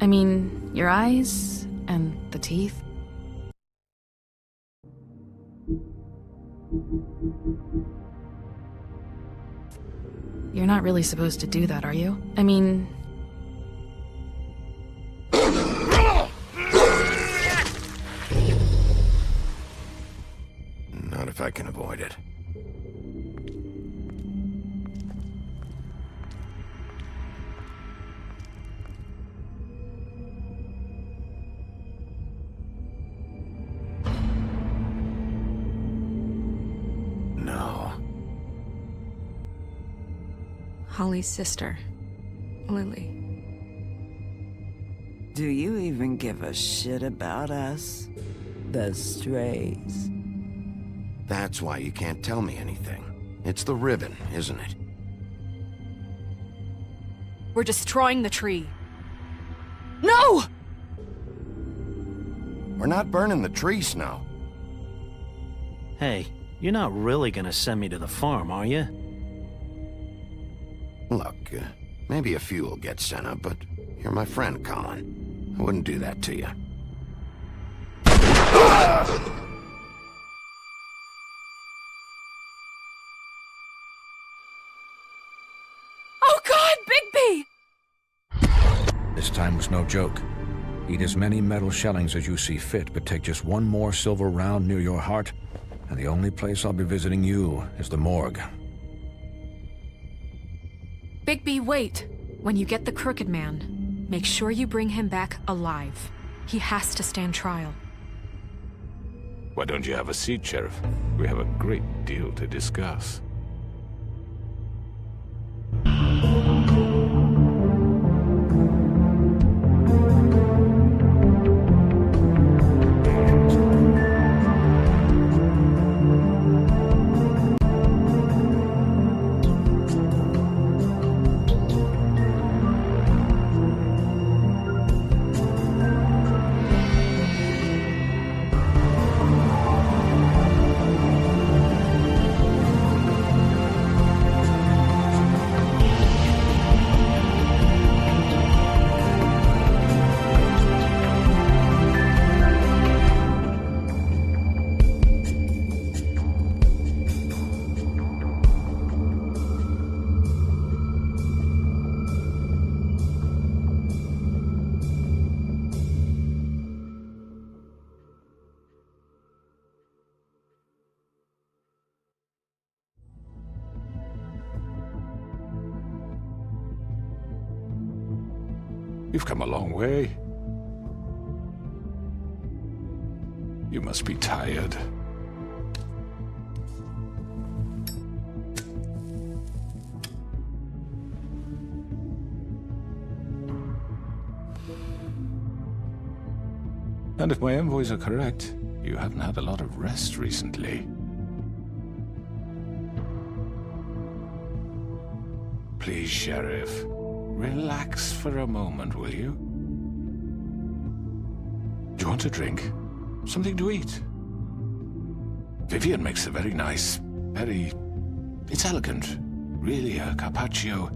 I mean, your eyes and the teeth. You're not really supposed to do that, are you? I mean... Not if I can avoid it. No. Holly's sister, Lily. Do you even give a shit about us? The Strays. That's why you can't tell me anything. It's the ribbon, isn't it? We're destroying the tree. No! We're not burning the tree, Snow. Hey, you're not really gonna send me to the farm, are you? Look, maybe a few will get sent up, but you're my friend, Colin. I wouldn't do that to you. Oh God, Bigby! This time was no joke. Eat as many metal shellings as you see fit, but take just one more silver round near your heart, and the only place I'll be visiting you is the morgue. Bigby, wait. When you get the Crooked Man, make sure you bring him back alive. He has to stand trial. Why don't you have a seat, Sheriff? We have a great deal to discuss. You've come a long way. You must be tired. And if my envoys are correct, you haven't had a lot of rest recently. Please, Sheriff. Relax for a moment, will you? Do you want a drink? Something to eat? Vivian makes a very nice, It's elegant. Really a carpaccio.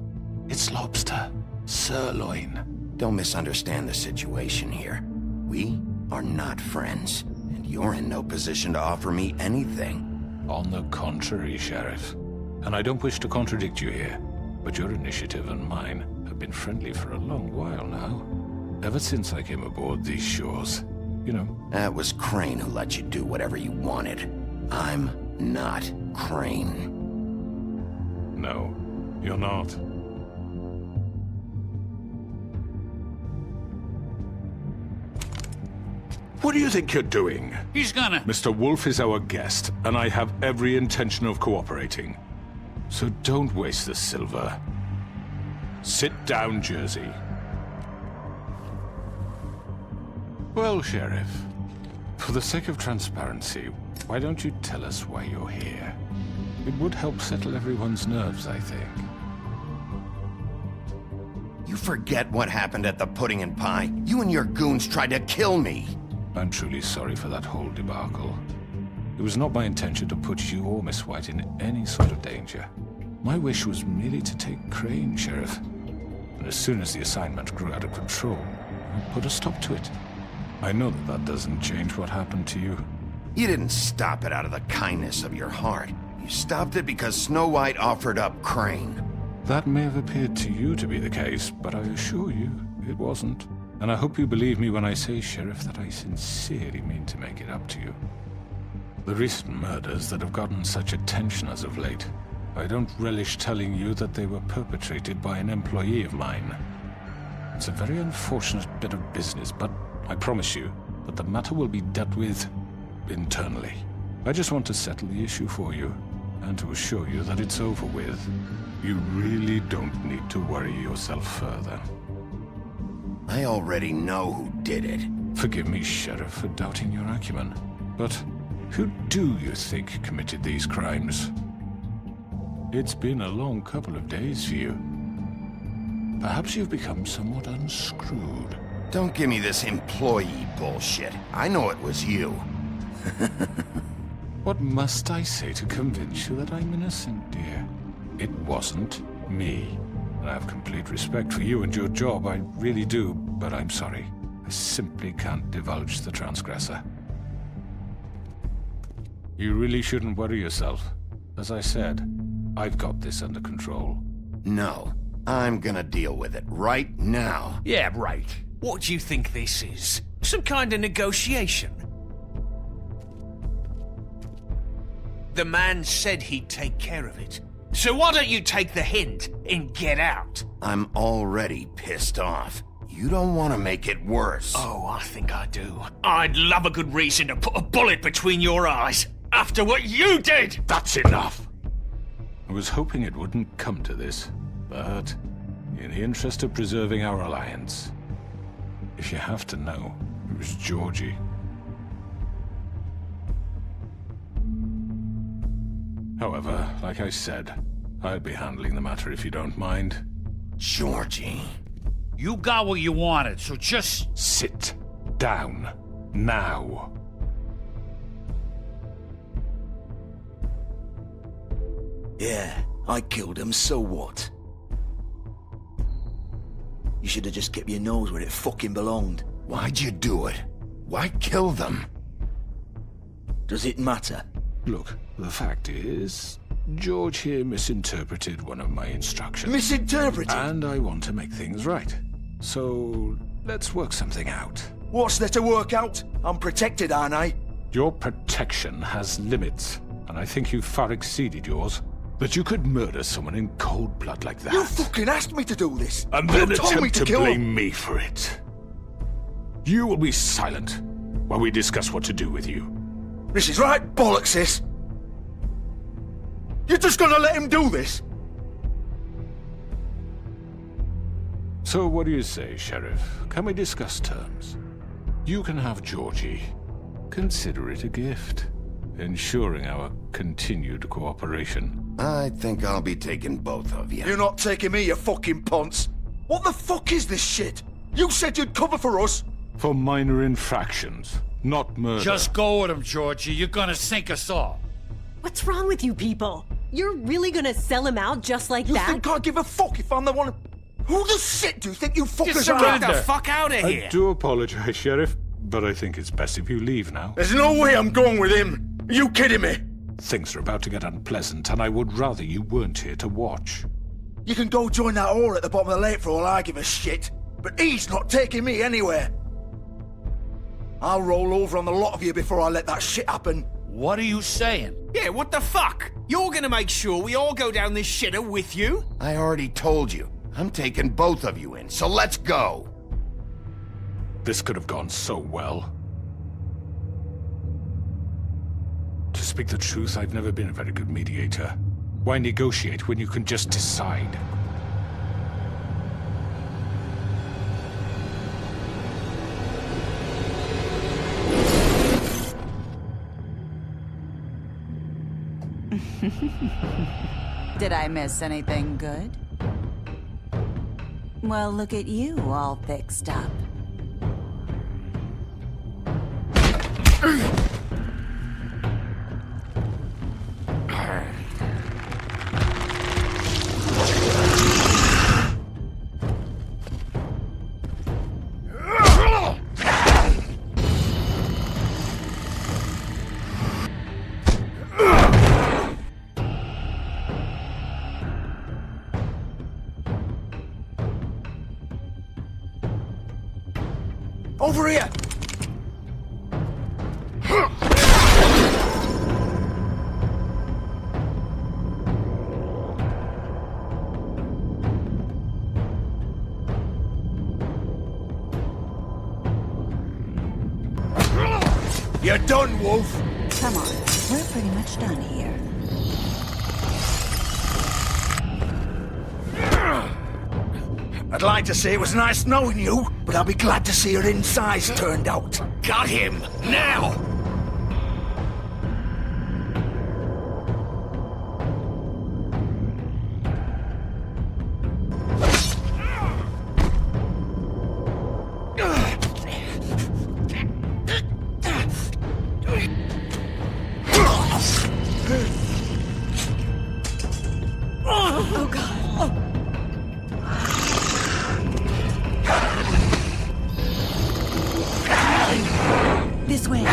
It's lobster. Sirloin. Don't misunderstand the situation here. We are not friends, and you're in no position to offer me anything. On the contrary, Sheriff. And I don't wish to contradict you here, but your initiative and mine have been friendly for a long while now. Ever since I came aboard these shores, you know. That was Crane who let you do whatever you wanted. I'm not Crane. No, you're not. What do you think you're doing? He's gonna... Mr. Wolf is our guest, and I have every intention of cooperating. So don't waste the silver. Sit down, Jersey. Well, Sheriff, for the sake of transparency, why don't you tell us why you're here? It would help settle everyone's nerves, I think. You forget what happened at the Pudding and Pie. You and your goons tried to kill me. I'm truly sorry for that whole debacle. It was not my intention to put you or Miss White in any sort of danger. My wish was merely to take Crane, Sheriff. And as soon as the assignment grew out of control, I put a stop to it. I know that that doesn't change what happened to you. You didn't stop it out of the kindness of your heart. You stopped it because Snow White offered up Crane. That may have appeared to you to be the case, but I assure you, it wasn't. And I hope you believe me when I say, Sheriff, that I sincerely mean to make it up to you. The recent murders that have gotten such attention as of late, I don't relish telling you that they were perpetrated by an employee of mine. It's a very unfortunate bit of business, but I promise you that the matter will be dealt with internally. I just want to settle the issue for you, and to assure you that it's over with. You really don't need to worry yourself further. I already know who did it. Forgive me, Sheriff, for doubting your acumen, but who do you think committed these crimes? It's been a long couple of days for you. Perhaps you've become somewhat unscrewed. Don't give me this employee bullshit. I know it was you. What must I say to convince you that I'm innocent, dear? It wasn't me. And I have complete respect for you and your job, I really do, but I'm sorry. I simply can't divulge the transgressor. You really shouldn't worry yourself. As I said, I've got this under control. No, I'm gonna deal with it right now. Yeah, right. What do you think this is? Some kind of negotiation? The man said he'd take care of it. So why don't you take the hint and get out? I'm already pissed off. You don't want to make it worse. Oh, I think I do. I'd love a good reason to put a bullet between your eyes after what you did! That's enough! I was hoping it wouldn't come to this, but in the interest of preserving our alliance, if you have to know, it was Georgie. However, like I said, I'll be handling the matter if you don't mind. Georgie. You got what you wanted, so just... Sit down. Now. Yeah, I killed him, so what? You should have just kept your nose where it fucking belonged. Why'd you do it? Why kill them? Does it matter? Look, the fact is, George here misinterpreted one of my instructions. Misinterpreted? And I want to make things right. So, let's work something out. What's there to work out? I'm protected, aren't I? Your protection has limits, and I think you've far exceeded yours. But you could murder someone in cold blood like that. You fucking asked me to do this! And then you told me attempt to kill blame him. me for it. You will be silent while we discuss what to do with you. This is right bollocks, sis! You're just gonna let him do this? So what do you say, Sheriff? Can we discuss terms? You can have Georgie. Consider it a gift, ensuring our continued cooperation. I think I'll be taking both of you. You're not taking me, you fucking ponce! What the fuck is this shit? You said you'd cover for us! For minor infractions, not murder. Just go with him, Georgie. You're gonna sink us all. What's wrong with you people? You're really gonna sell him out just like You that? think I give a fuck if I'm the one... Who the shit do you think you fuckers are? Get the fuck out of I here! do apologize, Sheriff, but I think it's best if you leave now. There's no way I'm going with him! Are you kidding me? Things are about to get unpleasant, and I would rather you weren't here to watch. You can go join that whore at the bottom of the lake for all I give a shit. But he's not taking me anywhere. I'll roll over on the lot of you before I let that shit happen. What are you saying? Yeah, what the fuck? You're gonna make sure we all go down this shitter with you? I already told you. I'm taking both of you in, so let's go. This could have gone so well. To speak the truth, I've never been a very good mediator. Why negotiate when you can just decide? Did I miss anything good? Well, look at you, all fixed up. Over here! You're done, Wolf! Come on, we're pretty much done here. I'd like to say it was nice knowing you, but I'll be glad to see your insides turned out. Got him! Now! Oh god. This way.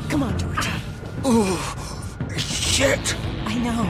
Come on, Georgie. Oh, shit! I know.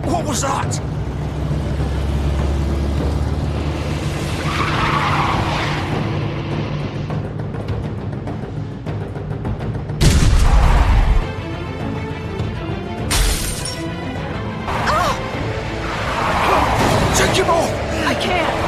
What was that? Take him off! I can't.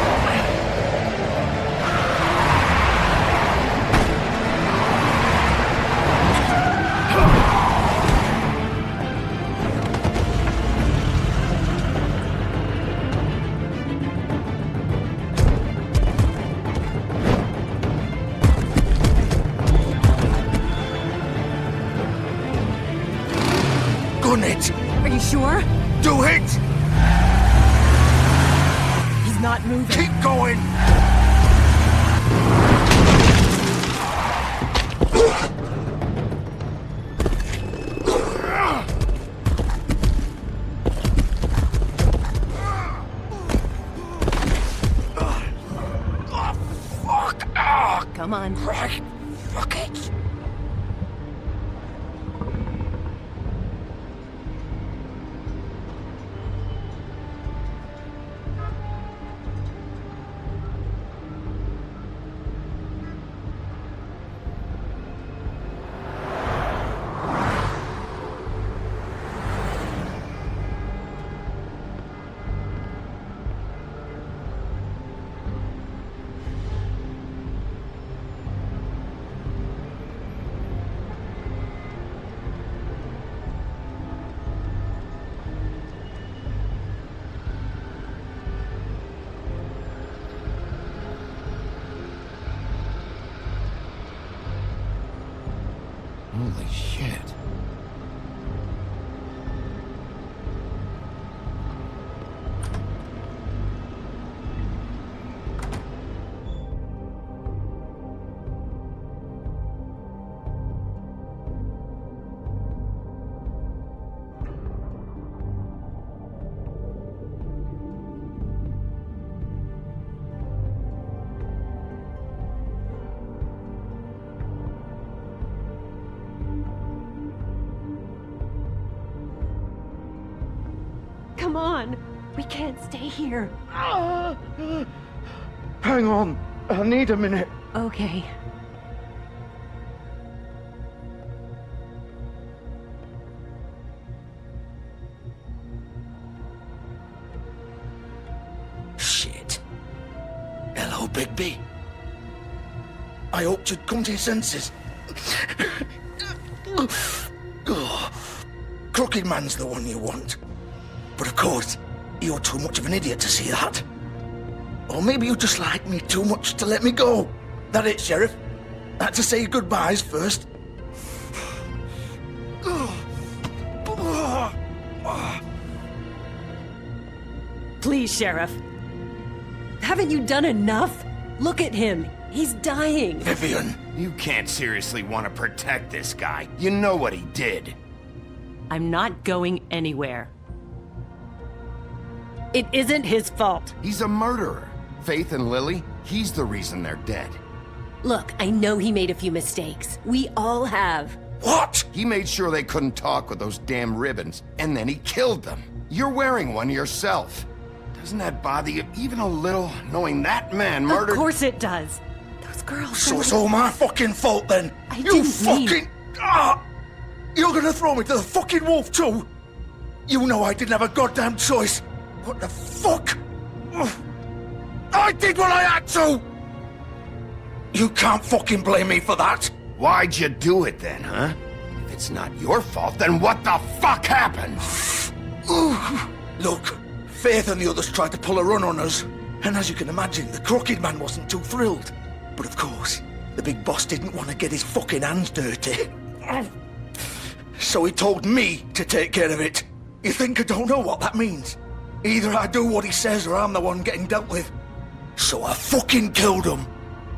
Gun it! Are you sure? Do it! He's not moving. Keep going! Come on. Right. Fuck it. Holy shit. Come on. We can't stay here. Hang on. I need a minute. Okay. Shit. Hello, Bigby. I hoped you'd come to your senses. Crooked Man's the one you want. But of course, you're too much of an idiot to see that. Or maybe you just like me too much to let me go. That it, Sheriff? Had to say goodbyes first. Please, Sheriff. Haven't you done enough? Look at him. He's dying. Vivian. You can't seriously want to protect this guy. You know what he did. I'm not going anywhere. It isn't his fault. He's a murderer. Faith and Lily, he's the reason they're dead. Look, I know he made a few mistakes. We all have. What? He made sure they couldn't talk with those damn ribbons, and then he killed them. You're wearing one yourself. Doesn't that bother you even a little, knowing that man murdered— Of course it does. Those girls— So it's all my fucking fault then? I You didn't fucking— mean— You're gonna throw me to the fucking wolf too? You know I didn't have a goddamn choice. What the fuck? I did what I had to! You can't fucking blame me for that. Why'd you do it then, huh? If it's not your fault, then what the fuck happened? Look, Faith and the others tried to pull a run on us. And as you can imagine, the Crooked Man wasn't too thrilled. But of course, the big boss didn't want to get his fucking hands dirty. So he told me to take care of it. You think I don't know what that means? Either I do what he says or I'm the one getting dealt with. So I fucking killed him.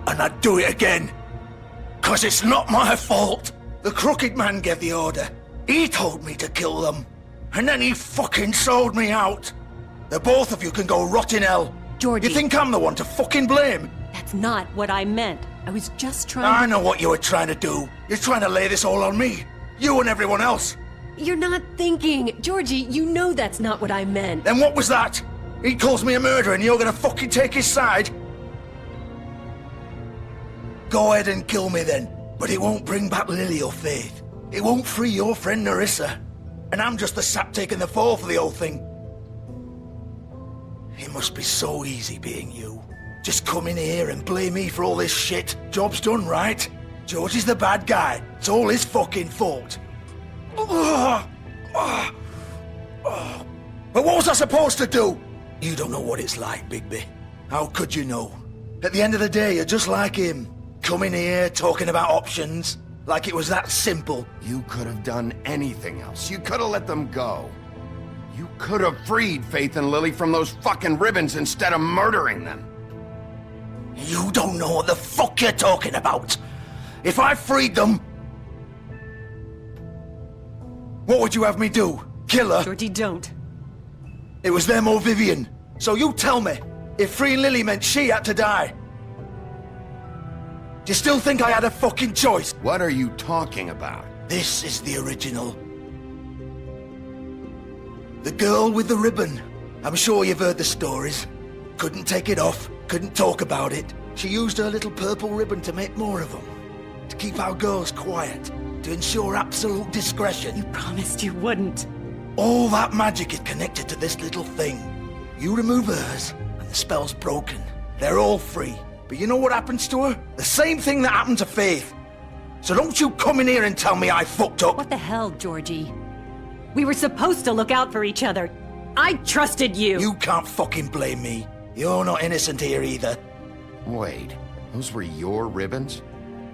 And I'd do it again. 'Cause it's not my fault. The Crooked Man gave the order. He told me to kill them. And then he fucking sold me out. The both of you can go rot in hell. Georgie. You think I'm the one to fucking blame? That's not what I meant. I was just trying I to— know what you were trying to do. You're trying to lay this all on me. You and everyone else. You're not thinking. Georgie, you know that's not what I meant. Then what was that? He calls me a murderer and you're gonna fucking take his side? Go ahead and kill me then. But it won't bring back Lily or Faith. It won't free your friend Nerissa. And I'm just the sap taking the fall for the whole thing. It must be so easy being you. Just come in here and blame me for all this shit. Job's done, right? George is the bad guy. It's all his fucking fault. But what was I supposed to do? You don't know what it's like, Bigby. How could you know? At the end of the day, you're just like him. Coming here, talking about options. Like it was that simple. You could have done anything else. You could have let them go. You could have freed Faith and Lily from those fucking ribbons instead of murdering them. You don't know what the fuck you're talking about. If I freed them... What would you have me do? Kill her? Georgie, don't. It was them or Vivian. So you tell me, if freeing Lily meant she had to die, do you still think I had a fucking choice? What are you talking about? This is the original. The girl with the ribbon. I'm sure you've heard the stories. Couldn't take it off, couldn't talk about it. She used her little purple ribbon to make more of them. To keep our girls quiet. To ensure absolute discretion. You promised you wouldn't. All that magic is connected to this little thing. You remove hers, and the spell's broken. They're all free. But you know what happens to her? The same thing that happened to Faith. So don't you come in here and tell me I fucked up. What the hell, Georgie? We were supposed to look out for each other. I trusted you. You can't fucking blame me. You're not innocent here either. Wait, those were your ribbons?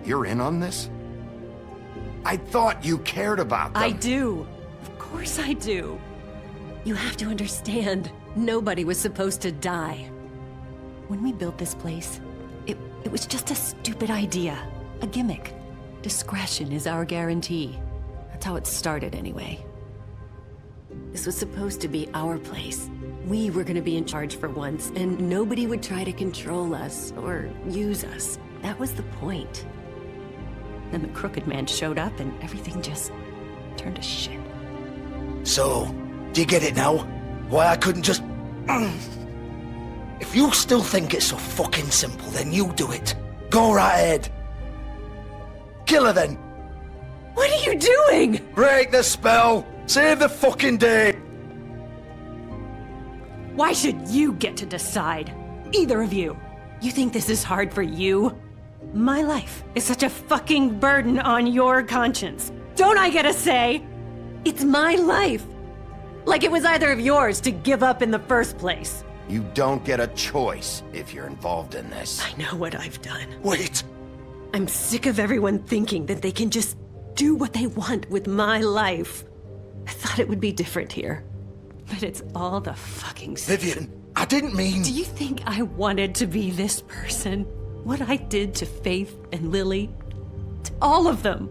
You're in on this? I thought you cared about them. I do. Of course I do. You have to understand, nobody was supposed to die. When we built this place, it was just a stupid idea. A gimmick. Discretion is our guarantee. That's how it started anyway. This was supposed to be our place. We were gonna be in charge for once, and nobody would try to control us or use us. That was the point. Then the Crooked Man showed up and everything just turned to shit. So, do you get it now? Why I couldn't just... If you still think it's so fucking simple, then you do it. Go right ahead. Kill her then. What are you doing? Break the spell. Save the fucking day. Why should you get to decide? Either of you. You think this is hard for you? My life is such a fucking burden on your conscience. Don't I get a say? It's my life. Like it was either of yours to give up in the first place. You don't get a choice if you're involved in this. I know what I've done. Wait. I'm sick of everyone thinking that they can just do what they want with my life. I thought it would be different here. But it's all the fucking same. Vivian, I didn't mean... Do you think I wanted to be this person? What I did to Faith and Lily? To all of them?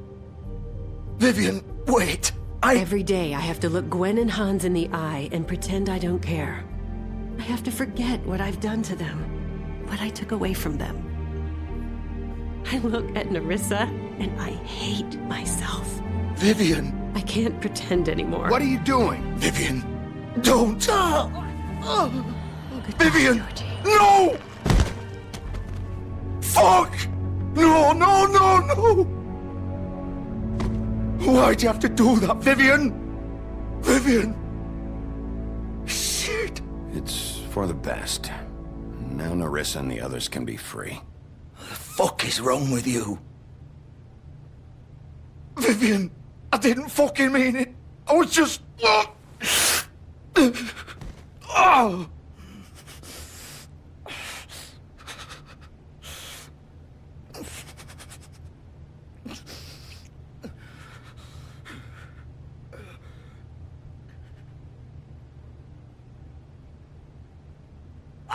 Vivian, wait. Every day I have to look Gwen and Hans in the eye and pretend I don't care. I have to forget what I've done to them. What I took away from them. I look at Nerissa and I hate myself. Vivian. I can't pretend anymore. What are you doing? Vivian, don't. Vivian, Georgie. no! Fuck! No, no, no, no! Why'd you have to do that, Vivian? Vivian! Shit! It's for the best. Now Nerissa and the others can be free. What the fuck is wrong with you? Vivian, I didn't fucking mean it. I was just... Oh!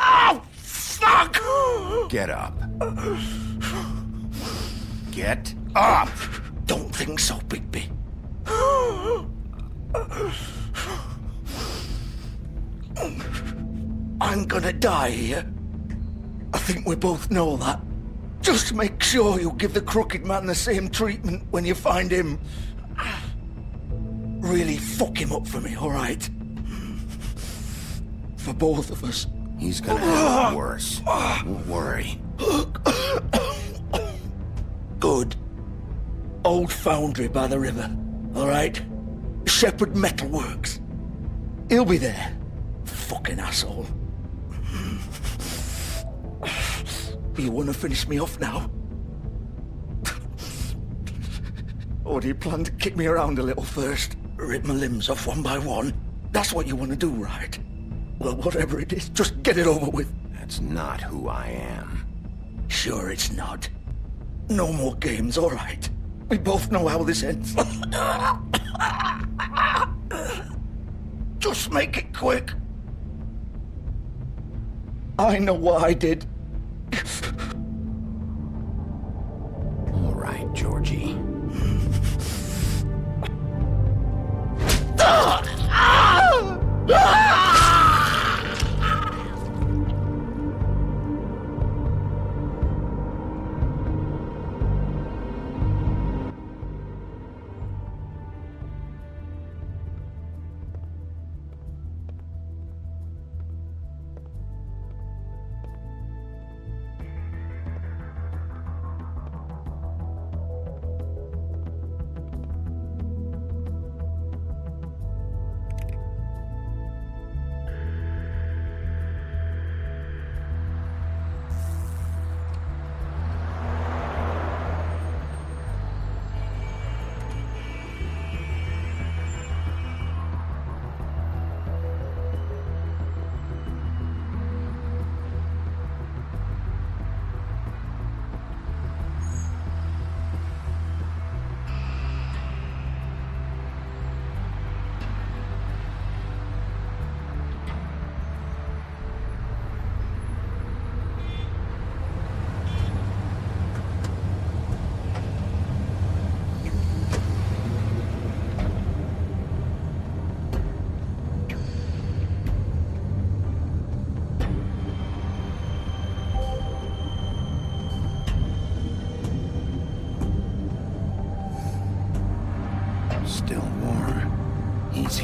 Oh, fuck! Get up. Get up! Don't think so, Bigby. I'm gonna die here. I think we both know that. Just make sure you give the Crooked Man the same treatment when you find him. Really fuck him up for me, alright? For both of us. He's gonna have it worse. Don't worry. Good. Old foundry by the river, alright? Shepherd Metalworks. He'll be there. Fucking asshole. You wanna finish me off now? Or do you plan to kick me around a little first? Rip my limbs off one by one? That's what you wanna do, right? Well, whatever it is, just get it over with. That's not who I am. Sure it's not. No more games, alright? We both know how this ends. Just make it quick. I know what I did. All right, Georgie.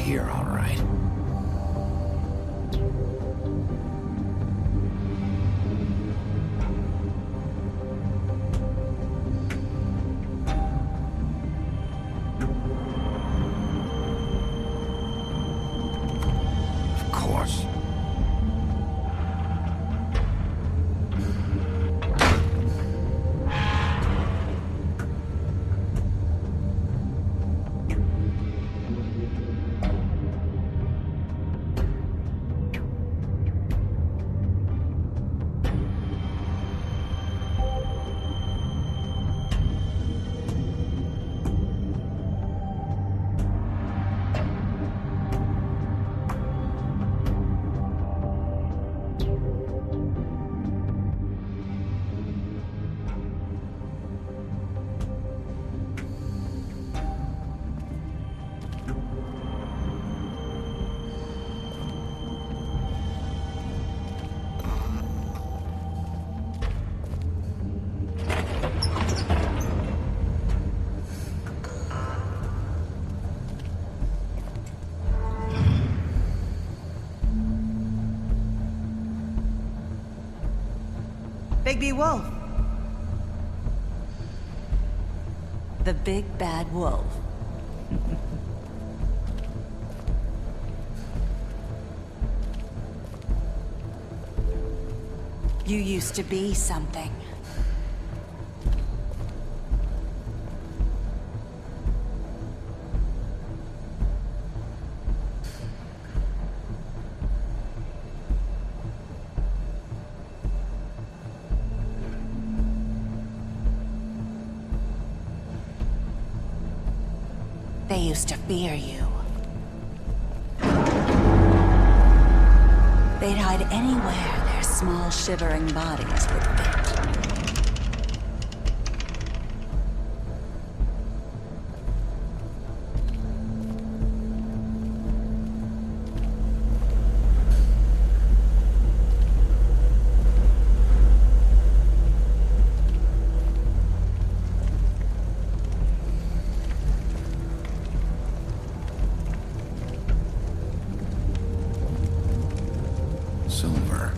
here, all right. Of course. Bigby Wolf. The big bad wolf. You used to be something. They used to fear you. They'd hide anywhere their small, shivering bodies would fit. Silver.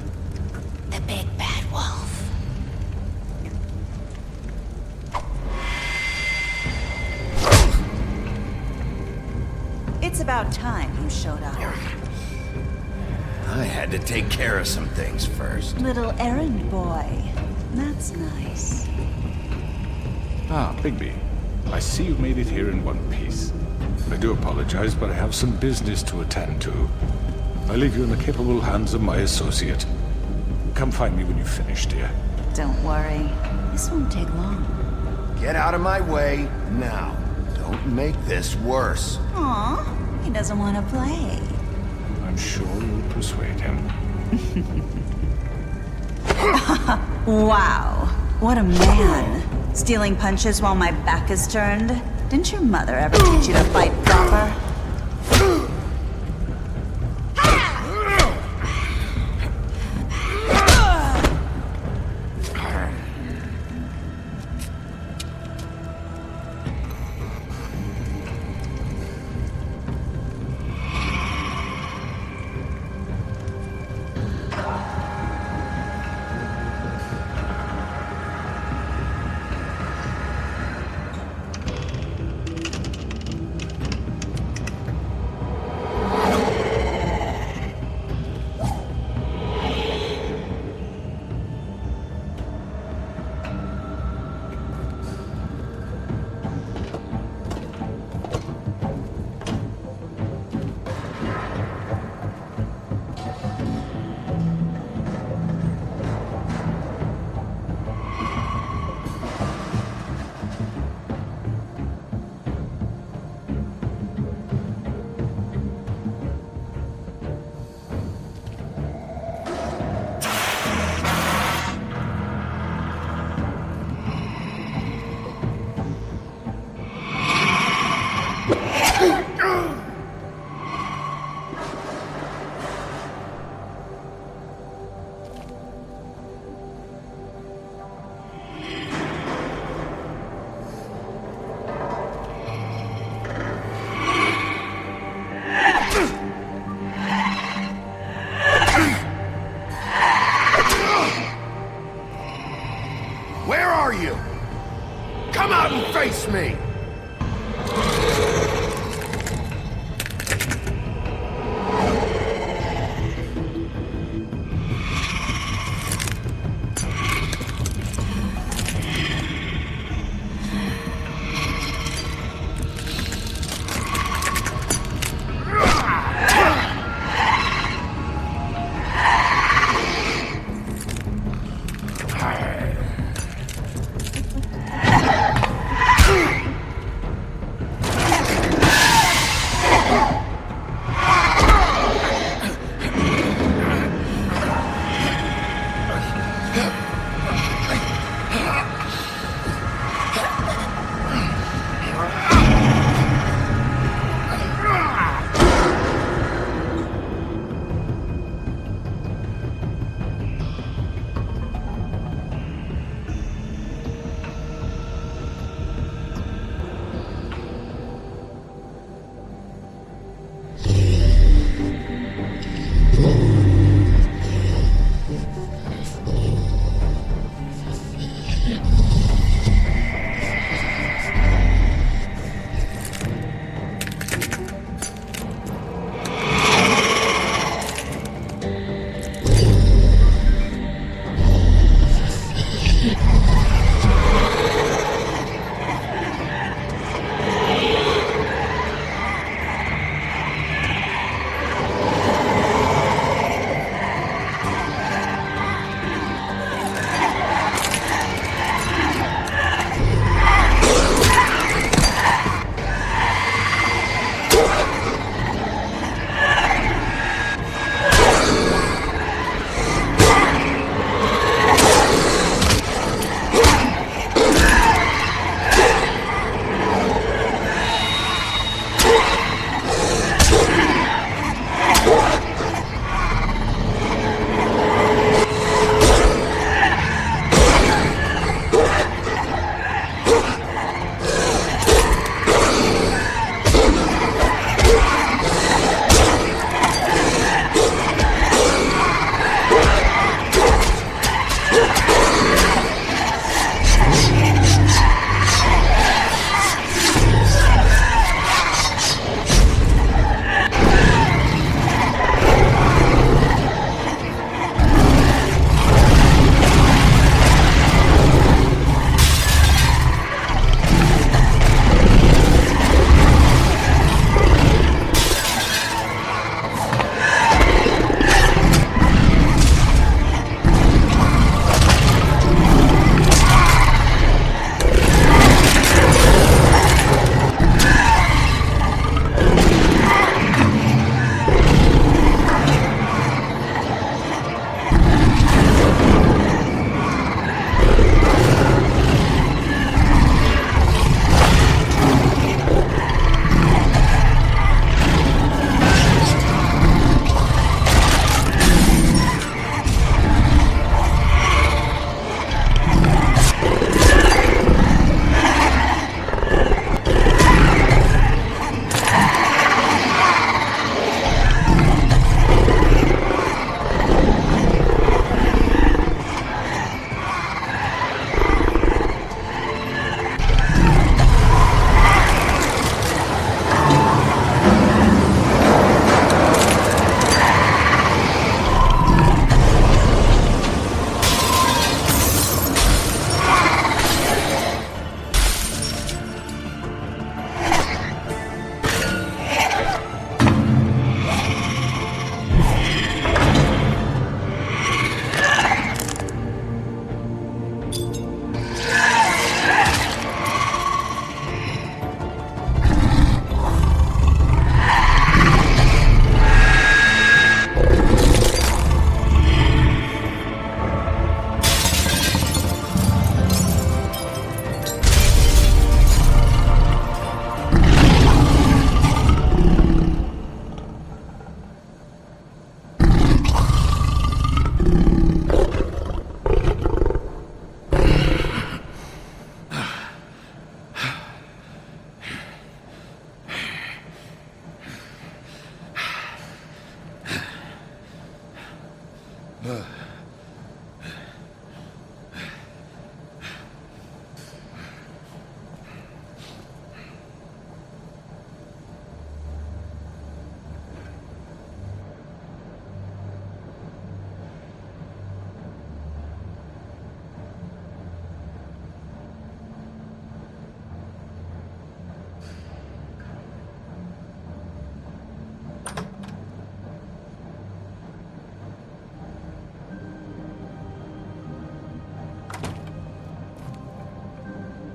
The big bad wolf. It's about time you showed up. I had to take care of some things first. Little errand boy. That's nice. Ah, Bigby. I see you made it here in one piece. I do apologize, but I have some business to attend to. I leave you in the capable hands of my associate. Come find me when you've finished, dear. Don't worry. This won't take long. Get out of my way now. Don't make this worse. Aw, he doesn't want to play. I'm sure you'll persuade him. Wow, what a man. Stealing punches while my back is turned? Didn't your mother ever teach you to fight proper? are you? Come out and face me!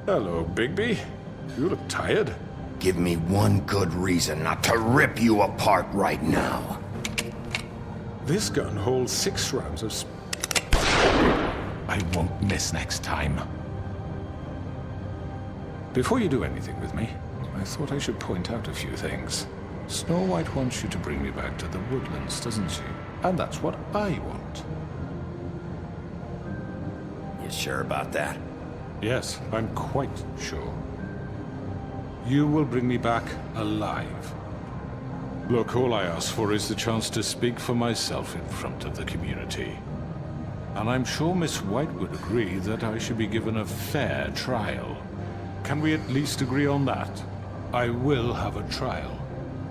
Hello, Bigby. You look tired. Give me one good reason not to rip you apart right now. This gun holds 6 rounds of I won't miss next time. Before you do anything with me, I thought I should point out a few things. Snow White wants you to bring me back to the woodlands, doesn't she? And that's what I want. You sure about that? Yes, I'm quite sure. You will bring me back alive. Look, all I ask for is the chance to speak for myself in front of the community. And I'm sure Miss White would agree that I should be given a fair trial. Can we at least agree on that? I will have a trial.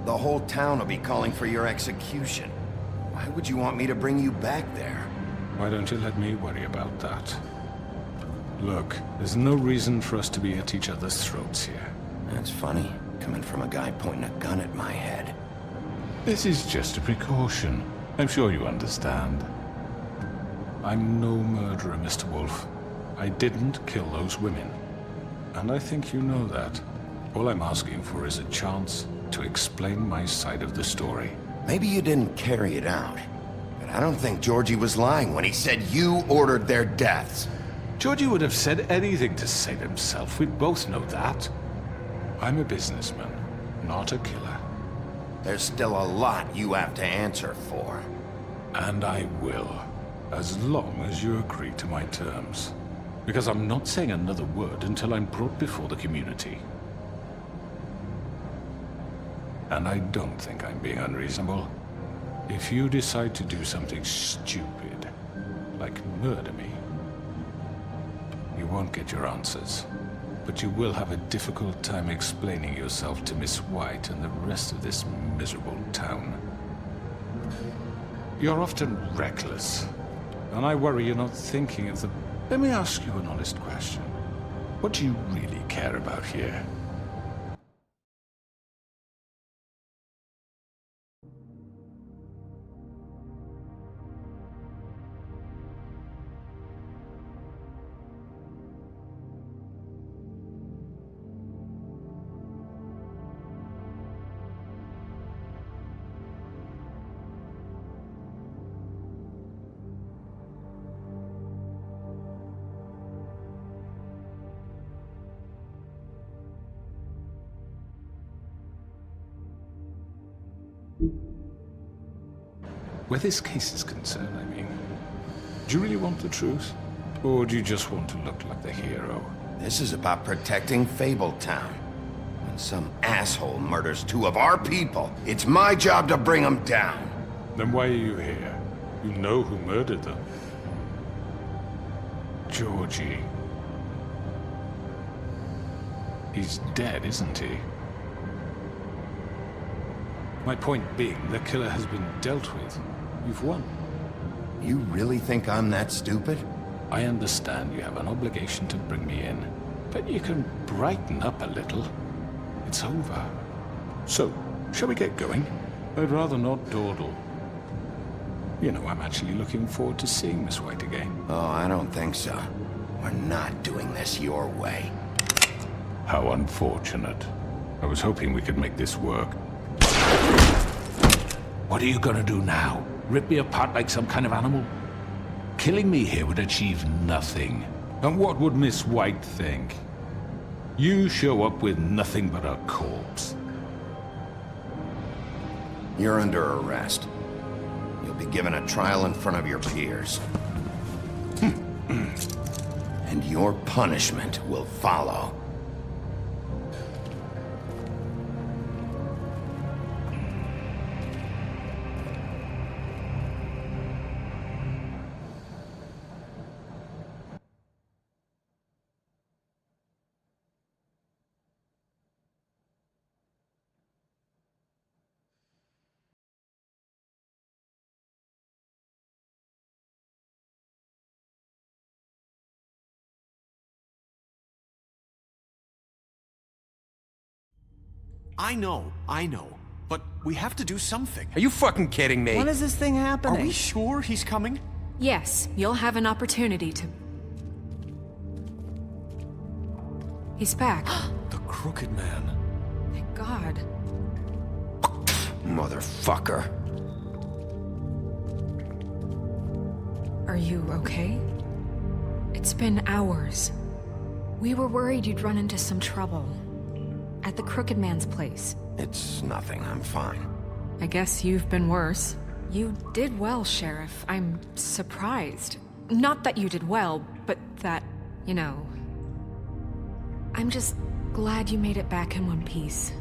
The whole town will be calling for your execution. Why would you want me to bring you back there? Why don't you let me worry about that? Look, there's no reason for us to be at each other's throats here. That's funny, coming from a guy pointing a gun at my head. This is just a precaution. I'm sure you understand. I'm no murderer, Mr. Wolf. I didn't kill those women. And I think you know that. All I'm asking for is a chance to explain my side of the story. Maybe you didn't carry it out, but I don't think Georgie was lying when he said you ordered their deaths. Georgie would have said anything to save himself. We both know that. I'm a businessman, not a killer. There's still a lot you have to answer for. And I will, as long as you agree to my terms. Because I'm not saying another word until I'm brought before the community. And I don't think I'm being unreasonable. If you decide to do something stupid, like murder me, you won't get your answers. But you will have a difficult time explaining yourself to Miss White and the rest of this miserable town. You're often reckless, and I worry you're not thinking of the... Let me ask you an honest question. What do you really care about here? Where this case is concerned, I mean. Do you really want the truth? Or do you just want to look like the hero? This is about protecting Fabletown. When some asshole murders 2 of our people, it's my job to bring them down. Then why are you here? You know who murdered them. Georgie. He's dead, isn't he? My point being, the killer has been dealt with. You've won. You really think I'm that stupid? I understand you have an obligation to bring me in, but you can brighten up a little. It's over. So, shall we get going? I'd rather not dawdle. You know, I'm actually looking forward to seeing Miss White again. Oh, I don't think so. We're not doing this your way. How unfortunate. I was hoping we could make this work. What are you gonna do now? Rip me apart like some kind of animal? Killing me here would achieve nothing. And what would Miss White think? You show up with nothing but a corpse. You're under arrest. You'll be given a trial in front of your peers. And your punishment will follow. I know. But we have to do something. Are you fucking kidding me? When is this thing happening? Are we sure he's coming? Yes, you'll have an opportunity to... He's back. The Crooked Man. Thank God. Motherfucker. Are you okay? It's been hours. We were worried you'd run into some trouble. At the Crooked Man's place. It's nothing. I'm fine. I guess you've been worse. You did well, Sheriff. I'm surprised. Not that you did well, but that, you know... I'm just glad you made it back in one piece.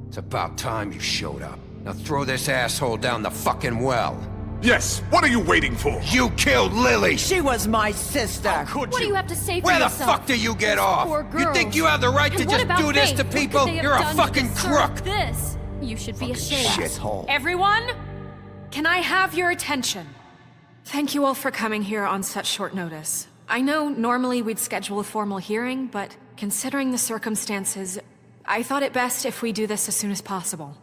It's about time you showed up. Now throw this asshole down the fucking well. Yes, what are you waiting for? You killed Lily! She was my sister. How could What do you have to say for Where the yourself? fuck do you get Those off? poor You think girls. you have the right And to what just about do this Faith? to What could people? they have You're a done to fucking deserve crook! This. You should be ashamed. Shithole. Everyone, can I have your attention? Thank you all for coming here on such short notice. I know normally we'd schedule a formal hearing, but considering the circumstances, I thought it best if we do this as soon as possible.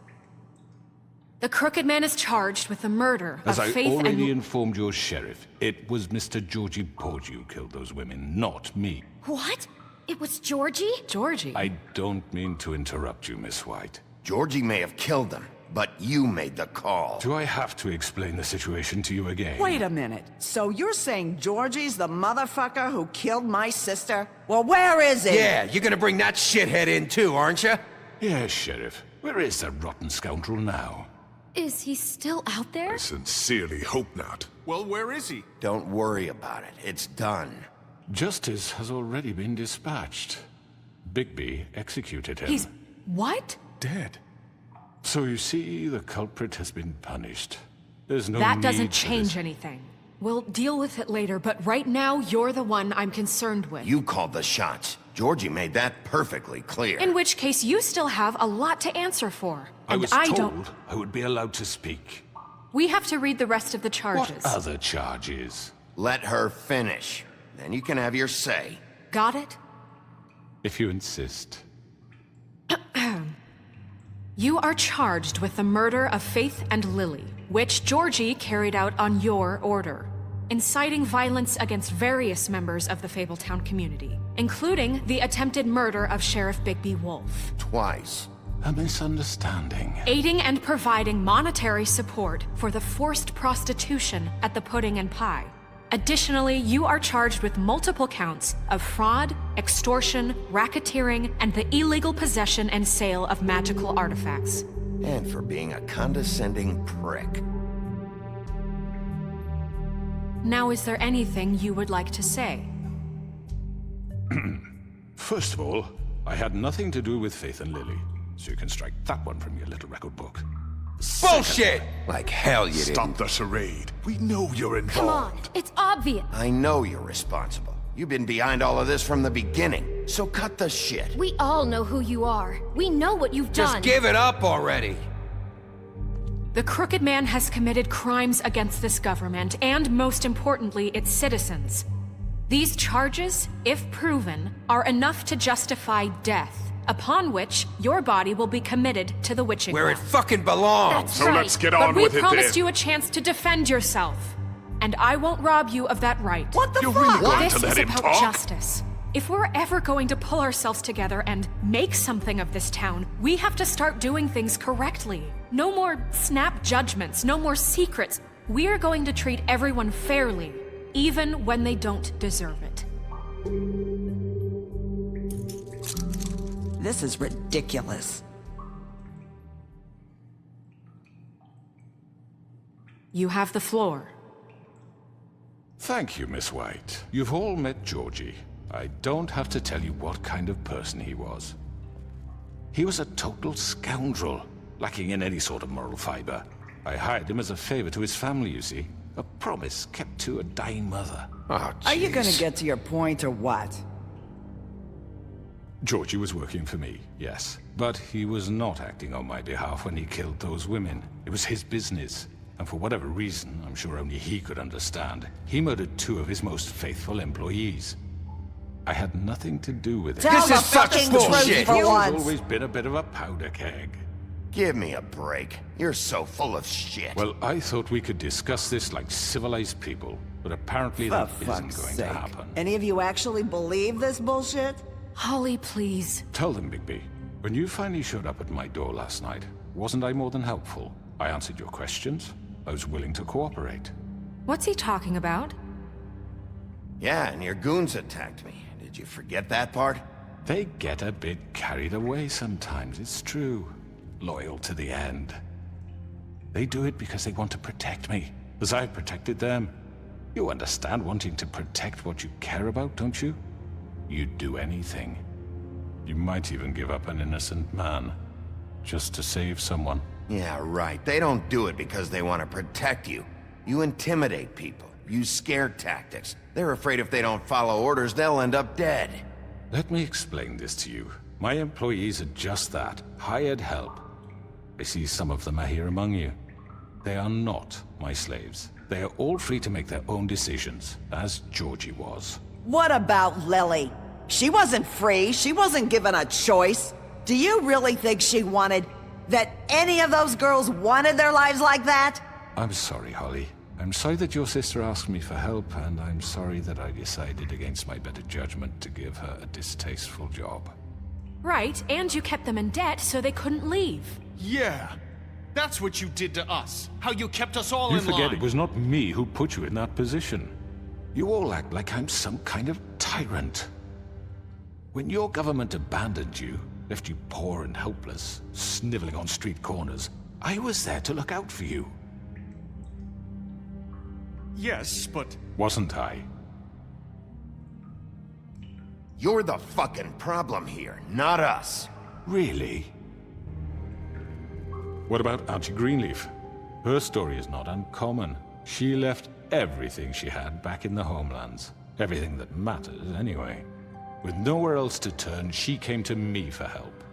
The Crooked Man is charged with the murder As of I Faith already and... informed your sheriff, it was Mr. Georgie Porgy who killed those women, not me. What? It was Georgie? Georgie? I don't mean to interrupt you, Miss White. Georgie may have killed them, but you made the call. Do I have to explain the situation to you again? Wait a minute. So you're saying Georgie's the motherfucker who killed my sister? Well, where is he? Yeah, you're gonna bring that shithead in too, aren't you? Yes, Sheriff. Where is that rotten scoundrel now? Is he still out there? I sincerely hope not. Well, where is he? Don't worry about it. It's done. Justice has already been dispatched. Bigby executed him. He's... what? Dead. So you see, the culprit has been punished. There's no That need doesn't for change this. anything. We'll deal with it later, but right now, you're the one I'm concerned with. You called the shots. Georgie made that perfectly clear. In which case, you still have a lot to answer for. I And was I told don't... I would be allowed to speak. We have to read the rest of the charges. What other charges? Let her finish. Then you can have your say. Got it? If you insist. You are charged with the murder of Faith and Lily, which Georgie carried out on your order, inciting violence against various members of the Fabletown community, including the attempted murder of Sheriff Bigby Wolf. Twice. A misunderstanding. Aiding and providing monetary support for the forced prostitution at the Pudding and Pie. Additionally, you are charged with multiple counts of fraud, extortion, racketeering, and the illegal possession and sale of magical artifacts. And for being a condescending prick. Now, is there anything you would like to say? First of all, I had nothing to do with Faith and Lily, so you can strike that one from your little record book. Bullshit! Like hell you didn't. Stop the charade. We know you're involved. Come on, it's obvious. I know you're responsible. You've been behind all of this from the beginning, so cut the shit. We all know who you are. We know what you've Just done. give it up already. The Crooked Man has committed crimes against this government and, most importantly, its citizens. These charges, if proven, are enough to justify death, upon which your body will be committed to the witching Where it well. fucking belongs. That's So right. let's get But on we with it promised then. you a chance to defend yourself, and I won't rob you of that right. What the You're fuck? really going This to let is him about talk? justice. If we're ever going to pull ourselves together and make something of this town, we have to start doing things correctly. No more snap judgments, no more secrets. We're going to treat everyone fairly, even when they don't deserve it. This is ridiculous. You have the floor. Thank you, Miss White. You've all met Georgie. I don't have to tell you what kind of person he was. He was a total scoundrel, lacking in any sort of moral fiber. I hired him as a favor to his family, you see. A promise kept to a dying mother. Oh, Are you gonna jeez. get to your point or what? Georgie was working for me, yes. But he was not acting on my behalf when he killed those women. It was his business. And for whatever reason, I'm sure only he could understand, he murdered 2 of his most faithful employees. I had nothing to do with it. Tell This the is such fucking bullshit. truth for He's once. always been a bit of a powder keg. Give me a break. You're so full of shit. Well, I thought we could discuss this like civilized people, but apparently For that isn't fuck's going sake. to happen. Any of you actually believe this bullshit? Holly, please. Tell them, Bigby. When you finally showed up at my door last night, wasn't I more than helpful? I answered your questions. I was willing to cooperate. What's he talking about? Yeah, and your goons attacked me. Did you forget that part? They get a bit carried away sometimes, it's true. Loyal to the end. They do it because they want to protect me, as I've protected them. You understand wanting to protect what you care about, don't you? You'd do anything. You might even give up an innocent man, just to save someone. Yeah, right. They don't do it because they want to protect you. You intimidate people, use scare tactics. They're afraid if they don't follow orders, they'll end up dead. Let me explain this to you. My employees are just that, hired help. I see some of them are here among you. They are not my slaves. They are all free to make their own decisions, as Georgie was. What about Lily? She wasn't free. She wasn't given a choice. Do you really think she wanted... that any of those girls wanted their lives like that? I'm sorry, Holly. I'm sorry that your sister asked me for help, and I'm sorry that I decided against my better judgment to give her a distasteful job. Right, and you kept them in debt so they couldn't leave. Yeah. That's what you did to us. How you kept us all You in line. forget it was not me who put you in that position. You all act like I'm some kind of tyrant. When your government abandoned you, left you poor and helpless, sniveling on street corners, I was there to look out for you. Yes, but... Wasn't I? You're the fucking problem here, not us. Really? What about Auntie Greenleaf? Her story is not uncommon. She left everything she had back in the homelands. Everything that matters, anyway. With nowhere else to turn, she came to me for help.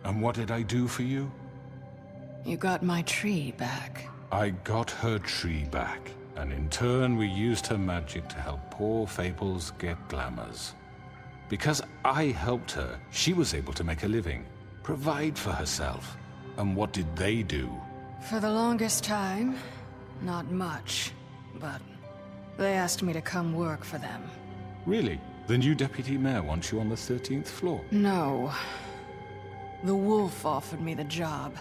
And what did I do for you? You got my tree back. I got her tree back, and in turn we used her magic to help poor Fables get glamours. Because I helped her, she was able to make a living, provide for herself. And what did they do? For the longest time, not much. But they asked me to come work for them. Really? The new deputy mayor wants you on the 13th floor? No. The wolf offered me the job.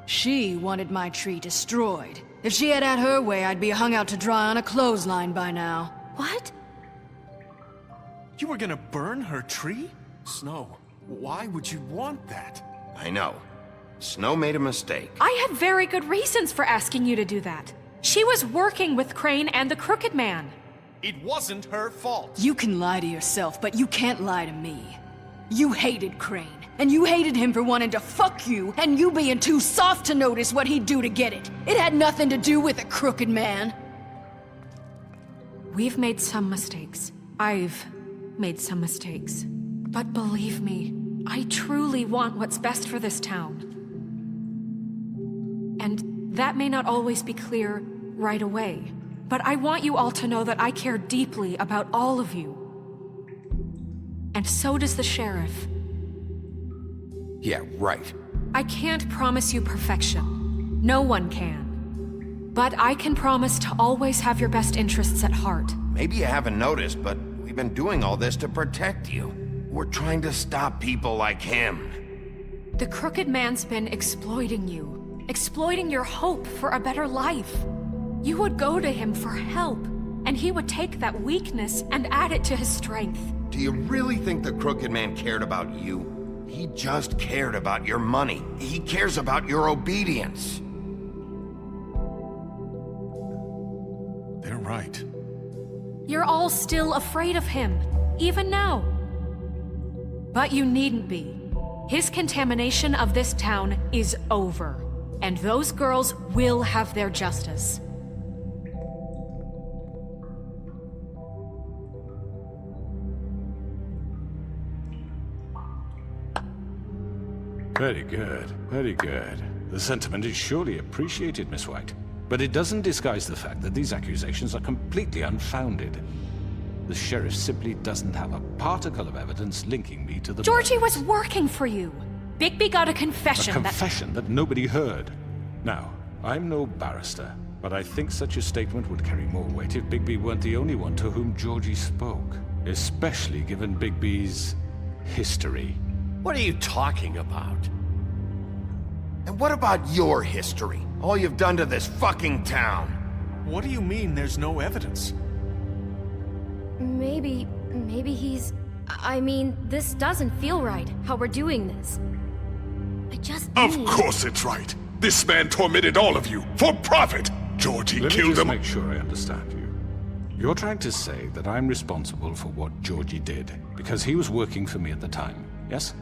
She wanted my tree destroyed. If she had her way, I'd be hung out to dry on a clothesline by now. What? You were gonna burn her tree? Snow, why would you want that? I know. Snow made a mistake. I had very good reasons for asking you to do that. She was working with Crane and the Crooked Man. It wasn't her fault. You can lie to yourself, but you can't lie to me. You hated Crane, and you hated him for wanting to fuck you, and you being too soft to notice what he'd do to get it. It had nothing to do with a Crooked Man. We've made some mistakes. I've made some mistakes. But believe me, I truly want what's best for this town. And that may not always be clear right away, but I want you all to know that I care deeply about all of you. And so does the sheriff. Yeah, right. I can't promise you perfection. No one can. But I can promise to always have your best interests at heart. Maybe you haven't noticed, but we've been doing all this to protect you. We're trying to stop people like him. The Crooked Man's been exploiting you. Exploiting your hope for a better life. You would go to him for help, and he would take that weakness and add it to his strength. Do you really think the Crooked Man cared about you? He just cared about your money. He cares about your obedience. They're right. You're all still afraid of him, even now. But you needn't be. His contamination of this town is over, and those girls will have their justice. Very good, very good. The sentiment is surely appreciated, Miss White. But it doesn't disguise the fact that these accusations are completely unfounded. The sheriff simply doesn't have a particle of evidence linking me to the Georgie was working for you. Bigby got a A confession confession that nobody heard. Now, I'm no barrister, but I think such a statement would carry more weight if Bigby weren't the only one to whom Georgie spoke. Especially given Bigby's history. What are you talking about? And what about your history? All you've done to this fucking town? What do you mean there's no evidence? Maybe he's... I mean, this doesn't feel right, how we're doing this. I just Of need... course it's right. This man tormented all of you, for profit! Georgie Let me killed just him. make sure I understand you. You're trying to say that I'm responsible for what Georgie did, because he was working for me at the time, yes?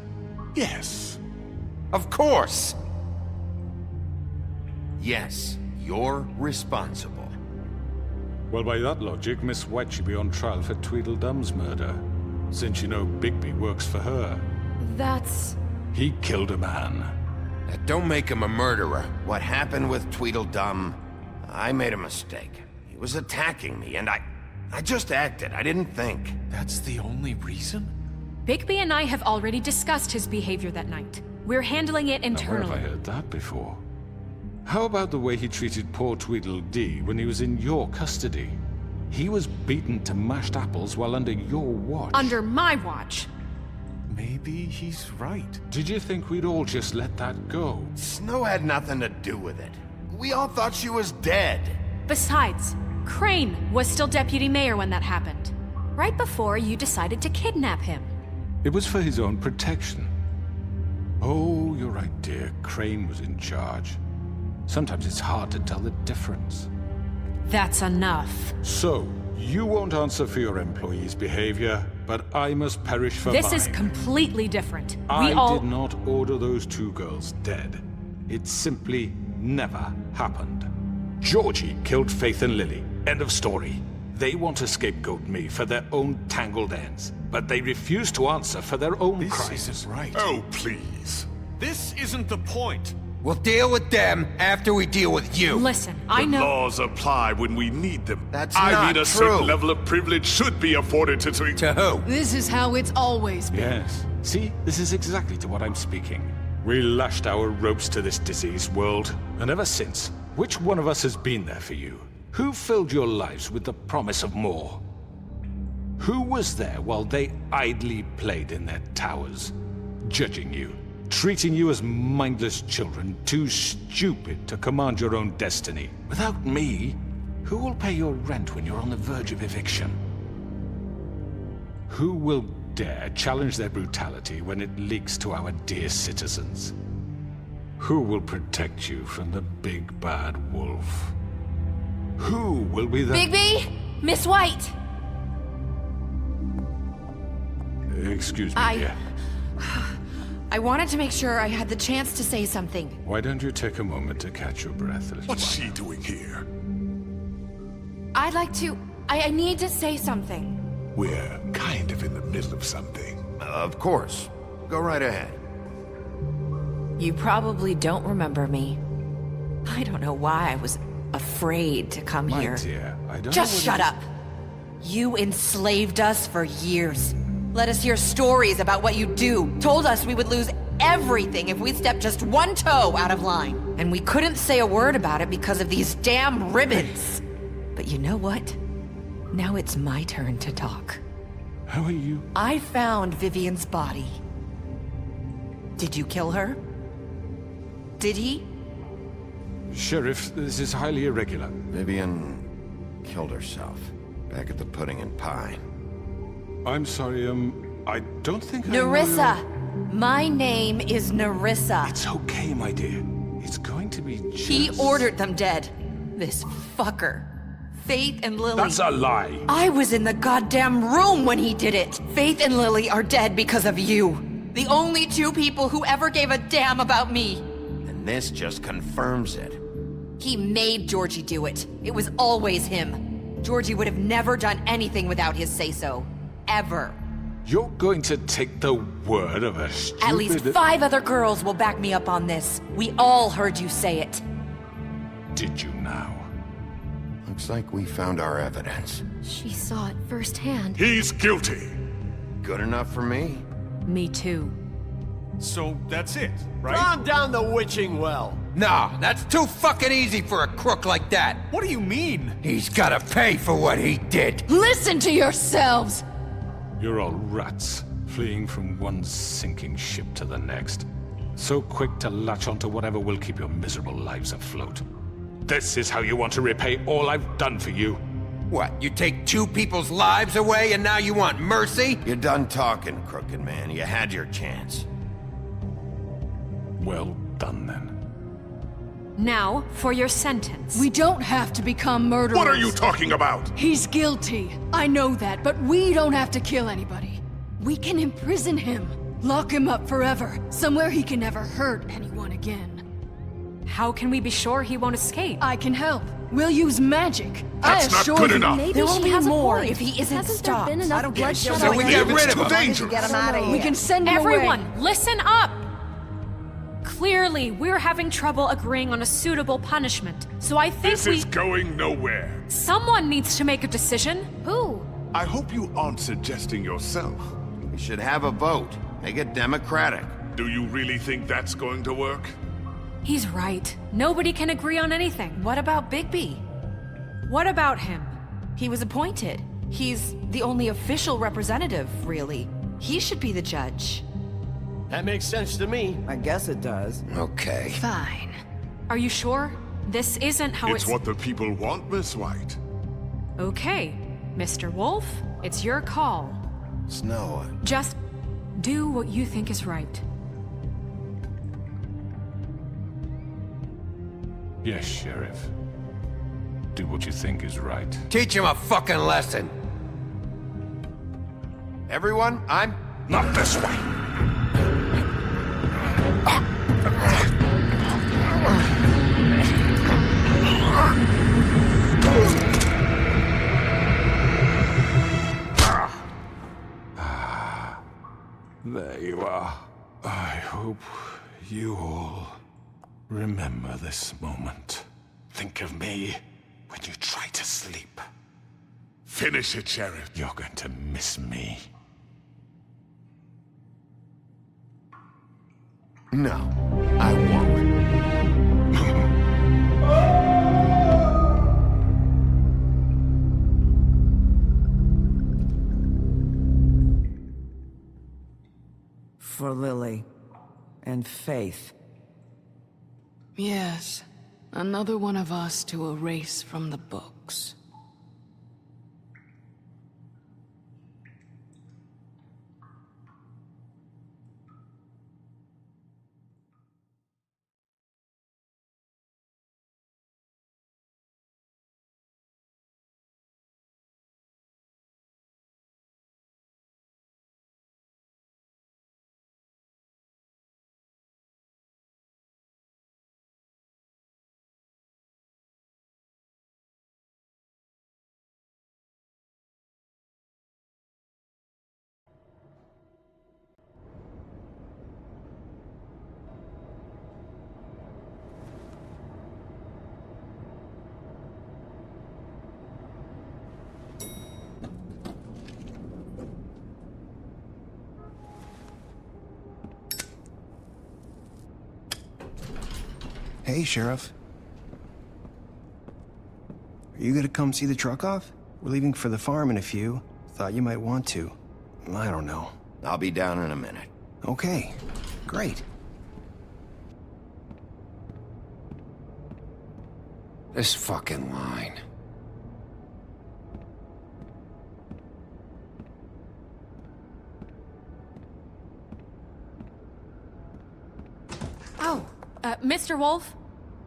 Yes. Of course! Yes, you're responsible. Well, by that logic, Miss White should be on trial for Tweedledum's murder, since you know Bigby works for her. That's... He killed a man. That don't make him a murderer. What happened with Tweedledum, I made a mistake. He was attacking me, and I just acted. I didn't think. That's the only reason? Bigby and I have already discussed his behavior that night. We're handling it Now, where internally. have I heard that before? How about the way he treated poor Tweedledee when he was in your custody? He was beaten to mashed apples while under your watch. Under my watch. Maybe he's right. Did you think we'd all just let that go? Snow had nothing to do with it. We all thought she was dead. Besides, Crane was still deputy mayor when that happened. Right before you decided to kidnap him. It was for his own protection. Oh, you're right, dear. Crane was in charge. Sometimes it's hard to tell the difference. That's enough. So, you won't answer for your employees' behavior, but I must perish for This mine. is completely different. I We all... did not order those two girls dead. It simply never happened. Georgie killed Faith and Lily. End of story. They want to scapegoat me for their own tangled ends, but they refuse to answer for their own crimes. This isn't right. Oh, please. This isn't the point. We'll deal with them after we deal with you. Listen, I The know... laws apply when we need them. That's I not mean, a true. certain level of privilege should be afforded to To who? This is how it's always been. Yes. See, this is exactly to what I'm speaking. We lashed our ropes to this diseased world, and ever since, which one of us has been there for you? Who filled your lives with the promise of more? Who was there while they idly played in their towers, judging you, treating you as mindless children, too stupid to command your own destiny? Without me, who will pay your rent when you're on the verge of eviction? Who will dare challenge their brutality when it leaks to our dear citizens? Who will protect you from the big bad wolf? Who will be the... Bigby! Miss White! Excuse me, dear. I wanted to make sure I had the chance to say something. Why don't you take a moment to catch your breath, little What's one? she doing here? I'd like to... I need to say something. We're kind of in the middle of something. Of course. Go right ahead. You probably don't remember me. I don't know why I was afraid to come My here. dear, I don't Just know shut up! You enslaved us for years. Let us hear stories about what you do. Told us we would lose everything if we stepped just one toe out of line. And we couldn't say a word about it because of these damn ribbons. But you know what? Now it's my turn to talk. How are you? I found Vivian's body. Did you kill her? Did he? Sheriff, this is highly irregular. Vivian killed herself back at the Pudding and Pie. I'm sorry, I don't think I know Nerissa! your- My name is Nerissa. It's okay, my dear. It's going to be just... He ordered them dead. This fucker. Faith and Lily. That's a lie. I was in the goddamn room when he did it. Faith and Lily are dead because of you. The only two people who ever gave a damn about me. And this just confirms it. He made Georgie do it. It was always him. Georgie would have never done anything without his say-so. Ever. You're going to take the word of a stupid... At least 5 other girls will back me up on this. We all heard you say it. Did you now? Looks like we found our evidence. She saw it firsthand. He's guilty. Good enough for me. Me too. So that's it, right? Calm down the witching well. No, that's too fucking easy for a crook like that. What do you mean? He's gotta pay for what he did. Listen to yourselves! You're all rats, fleeing from one sinking ship to the next. So quick to latch onto whatever will keep your miserable lives afloat. This is how you want to repay all I've done for you? What, you take two people's lives away and now you want mercy? You're done talking, Crooked Man. You had your chance. Well done, then. Now, for your sentence. We don't have to become murderers. What are you talking about? He's guilty. I know that, but we don't have to kill anybody. We can imprison him. Lock him up forever. Somewhere he can never hurt anyone again. How can we be sure he won't escape? I can help. We'll use magic. That's not good enough. Maybe there will be more if he isn't Hasn't stopped. there been enough bloodshed? So we get rid of him. Dangerous. Get him out of here. We can send him Everyone, away. listen up! Clearly, we're having trouble agreeing on a suitable punishment, so I think This is going nowhere. Someone needs to make a decision. Who? I hope you aren't suggesting yourself. We should have a vote. Make it democratic. Do you really think that's going to work? He's right. Nobody can agree on anything. What about Bigby? What about him? He was appointed. He's the only official representative, really. He should be the judge. That makes sense to me. I guess it does. Okay. Fine. Are you sure? This isn't how It's what the people want, Miss White. Okay, Mr. Wolf, it's your call. Snow. Just do what you think is right. Yes, Sheriff. Do what you think is right. Teach him a fucking lesson. Everyone, I'm... Not this way. There you are. I hope you all remember this moment. Think of me when you try to sleep. Finish it, Sheriff. You're going to miss me. No, I won't. For Lily and Faith. Yes. Another one of us to erase from the books. Hey, Sheriff. Are you gonna come see the truck off? We're leaving for the farm in a few. Thought you might want to. I don't know. I'll be down in a minute. Okay, great. This fucking line. Oh, Mr. Wolf,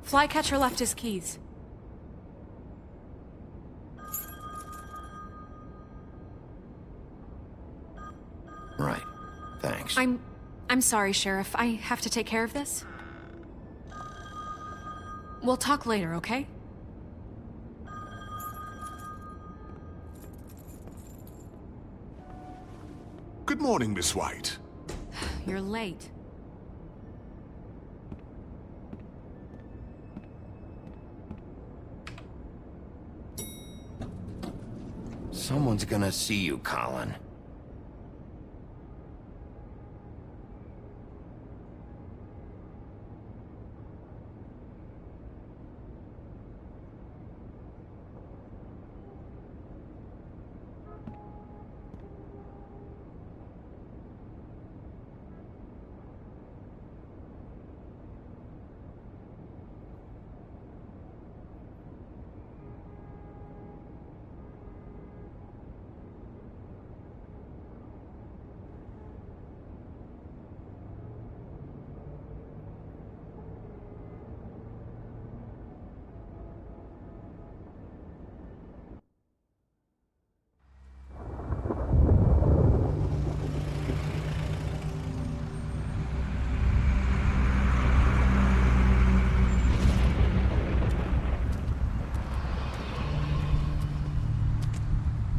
Flycatcher left his keys. Right. Thanks. I'm sorry, Sheriff. I have to take care of this. We'll talk later, okay? Good morning, Miss White. You're late. Someone's gonna see you, Colin.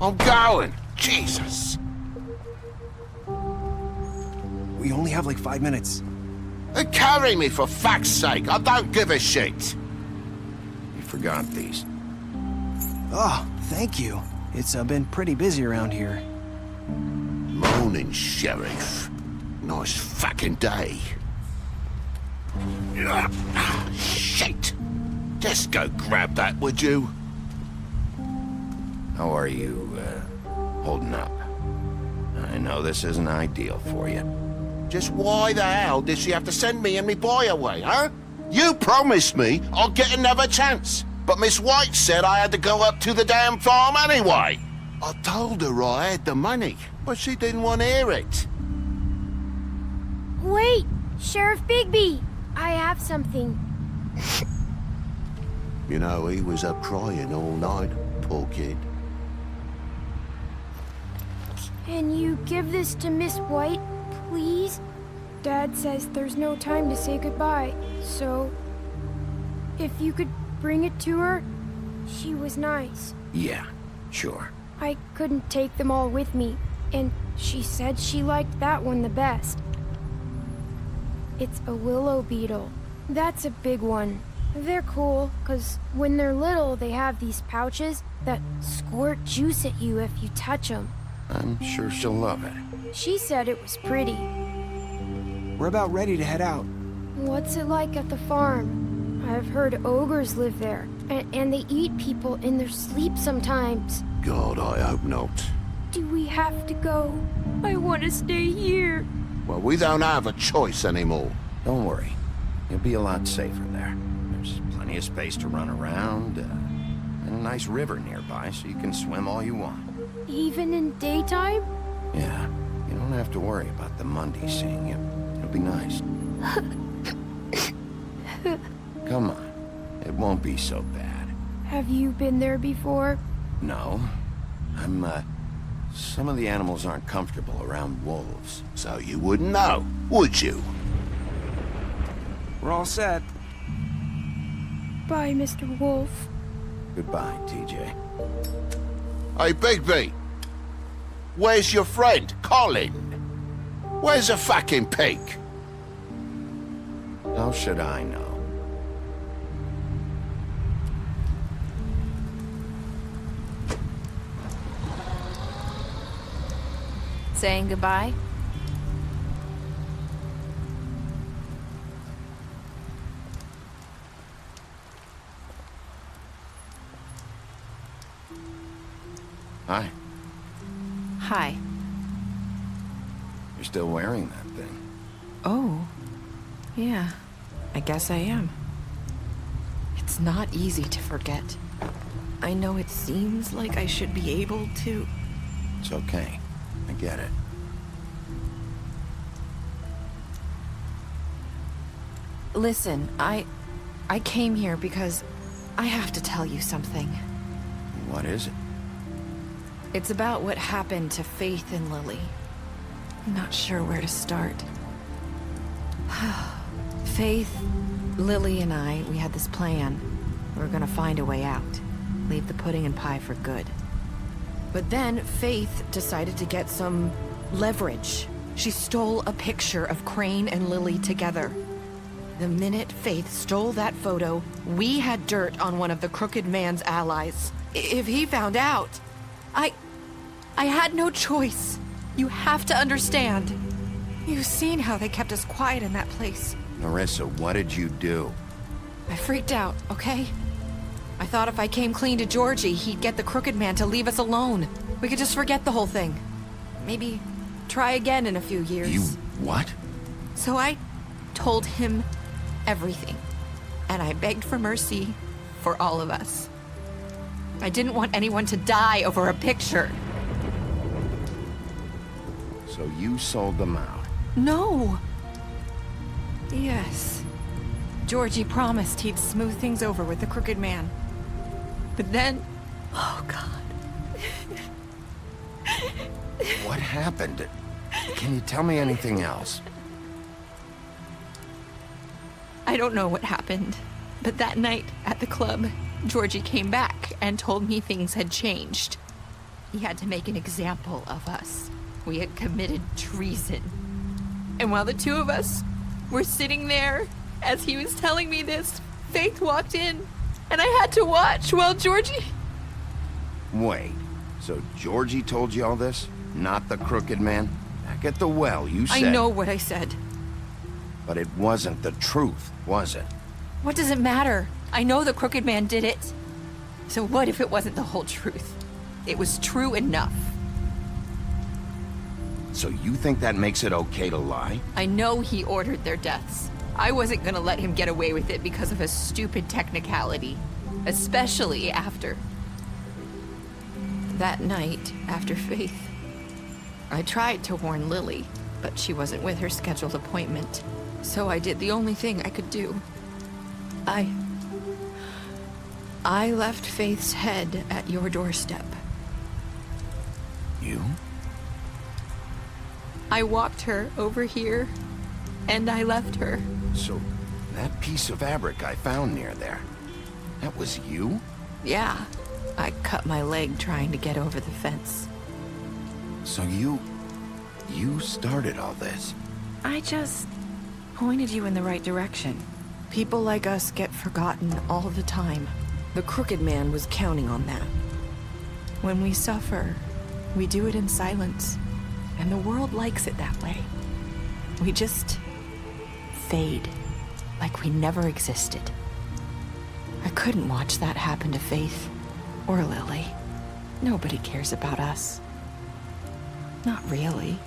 I'm going. Jesus. We only have like 5 minutes. Carry me, for fuck's sake. I don't give a shit. You forgot these. Oh, thank you. It's been pretty busy around here. Morning, Sheriff. Nice fucking day. Shit. Just go grab that, would you? How are you, holding up? I know this isn't ideal for you. Just why the hell did she have to send me and me boy away, huh? You promised me I'd get another chance, but Miss White said I had to go up to the damn farm anyway. I told her I had the money, but she didn't want to hear it. Wait, Sheriff Bigby, I have something. You know, he was up crying all night, poor kid. Can you give this to Miss White, please? Dad says there's no time to say goodbye, so if you could bring it to her, she was nice. Yeah, sure. I couldn't take them all with me, and she said she liked that one the best. It's a willow beetle. That's a big one. They're cool, 'cause when they're little, they have these pouches that squirt juice at you if you touch them. I'm sure she'll love it. She said it was pretty. We're about ready to head out. What's it like at the farm? I've heard ogres live there, and they eat people in their sleep sometimes. God, I hope not. Do we have to go? I want to stay here. Well, we don't have a choice anymore. Don't worry. You'll be a lot safer there. There's plenty of space to run around, and a nice river nearby, so you can swim all you want. Even in daytime? Yeah, you don't have to worry about the Mundy seeing you. It'll be nice. Come on. It won't be so bad. Have you been there before? No. Some of the animals aren't comfortable around wolves, so you wouldn't know, would you? We're all set. Bye, Mr. Wolf. Goodbye, TJ. Hey, Bigby! Where's your friend, Colin? Where's the fucking pig? How should I know? Saying goodbye? Hi. Hi. You're still wearing that thing. Oh. Yeah. I guess I am. It's not easy to forget. I know it seems like I should be able to. It's okay. I get it. Listen, I came here because I have to tell you something. What is it? It's about what happened to Faith and Lily. I'm not sure where to start. Faith, Lily, and I, we had this plan. We were gonna find a way out. Leave the pudding and pie for good. But then Faith decided to get some leverage. She stole a picture of Crane and Lily together. The minute Faith stole that photo, we had dirt on one of the Crooked Man's allies. If he found out, I had no choice. You have to understand. You've seen how they kept us quiet in that place. Nerissa, what did you do? I freaked out, okay? I thought if I came clean to Georgie, he'd get the Crooked Man to leave us alone. We could just forget the whole thing. Maybe try again in a few years. You what? So I told him everything. And I begged for mercy for all of us. I didn't want anyone to die over a picture. So you sold them out? No. Yes. Georgie promised he'd smooth things over with the Crooked Man. But then... Oh, God. What happened? Can you tell me anything else? I don't know what happened. But that night at the club, Georgie came back and told me things had changed. He had to make an example of us. We had committed treason. And while the two of us were sitting there, as he was telling me this, Faith walked in, and I had to watch while Georgie... Wait, so Georgie told you all this? Not the Crooked Man? Back at the well, you said... I know what I said. But it wasn't the truth, was it? What does it matter? I know the Crooked Man did it. So what if it wasn't the whole truth? It was true enough. So you think that makes it okay to lie? I know he ordered their deaths. I wasn't gonna let him get away with it because of a stupid technicality. Especially after... that night, after Faith. I tried to warn Lily, but she wasn't with her scheduled appointment. So I did the only thing I could do. I left Faith's head at your doorstep. You? I walked her over here, and I left her. So, that piece of fabric I found near there, that was you? Yeah. I cut my leg trying to get over the fence. So you started all this? I just pointed you in the right direction. People like us get forgotten all the time. The Crooked Man was counting on that. When we suffer, we do it in silence. And the world likes it that way. We just fade, like we never existed. I couldn't watch that happen to Faith, or Lily. Nobody cares about us. Not really.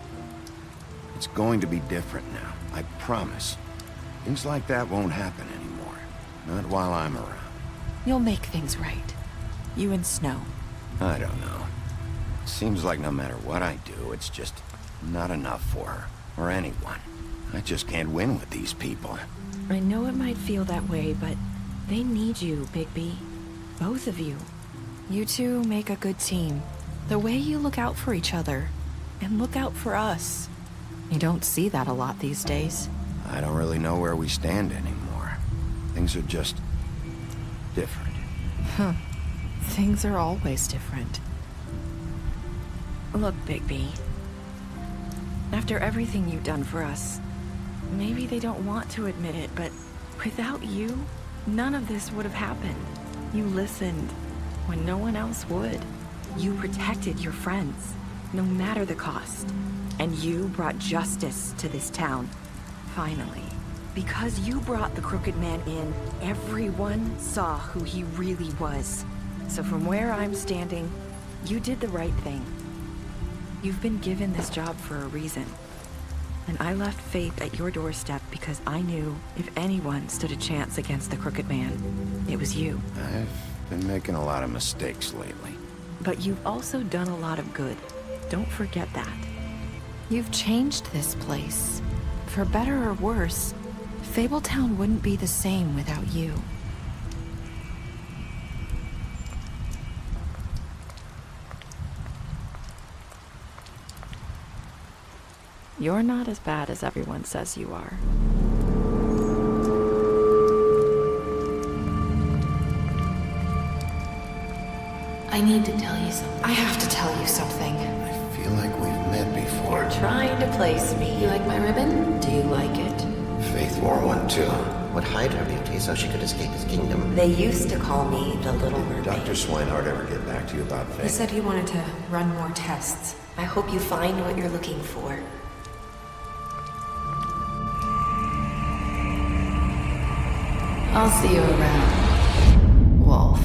It's going to be different now, I promise. Things like that won't happen anymore. Not while I'm around. You'll make things right. You and Snow. I don't know. Seems like no matter what I do, it's just not enough for her, or anyone. I just can't win with these people. I know it might feel that way, but they need you, Bigby. Both of you. You two make a good team. The way you look out for each other, and look out for us. You don't see that a lot these days. I don't really know where we stand anymore. Things are just... different. Huh. Things are always different. Look, Bigby. After everything you've done for us, maybe they don't want to admit it, but without you, none of this would have happened. You listened when no one else would. You protected your friends, no matter the cost. And you brought justice to this town. Finally. Because you brought the Crooked Man in, everyone saw who he really was. So from where I'm standing, you did the right thing. You've been given this job for a reason. And I left Faith at your doorstep because I knew if anyone stood a chance against the Crooked Man, it was you. I've been making a lot of mistakes lately. But you've also done a lot of good. Don't forget that. You've changed this place. For better or worse, Fabletown wouldn't be the same without you. You're not as bad as everyone says you are. I need to tell you something. I have to tell you something. I feel like we've met before. You're trying to place me. You like my ribbon? Do you like it? Faith wore one too. Would hide her beauty so she could escape his kingdom. They used to call me the Little Mermaid. Dr. Swinehart ever get back to you about Faith? He said he wanted to run more tests. I hope you find what you're looking for. I'll see you around, Wolf.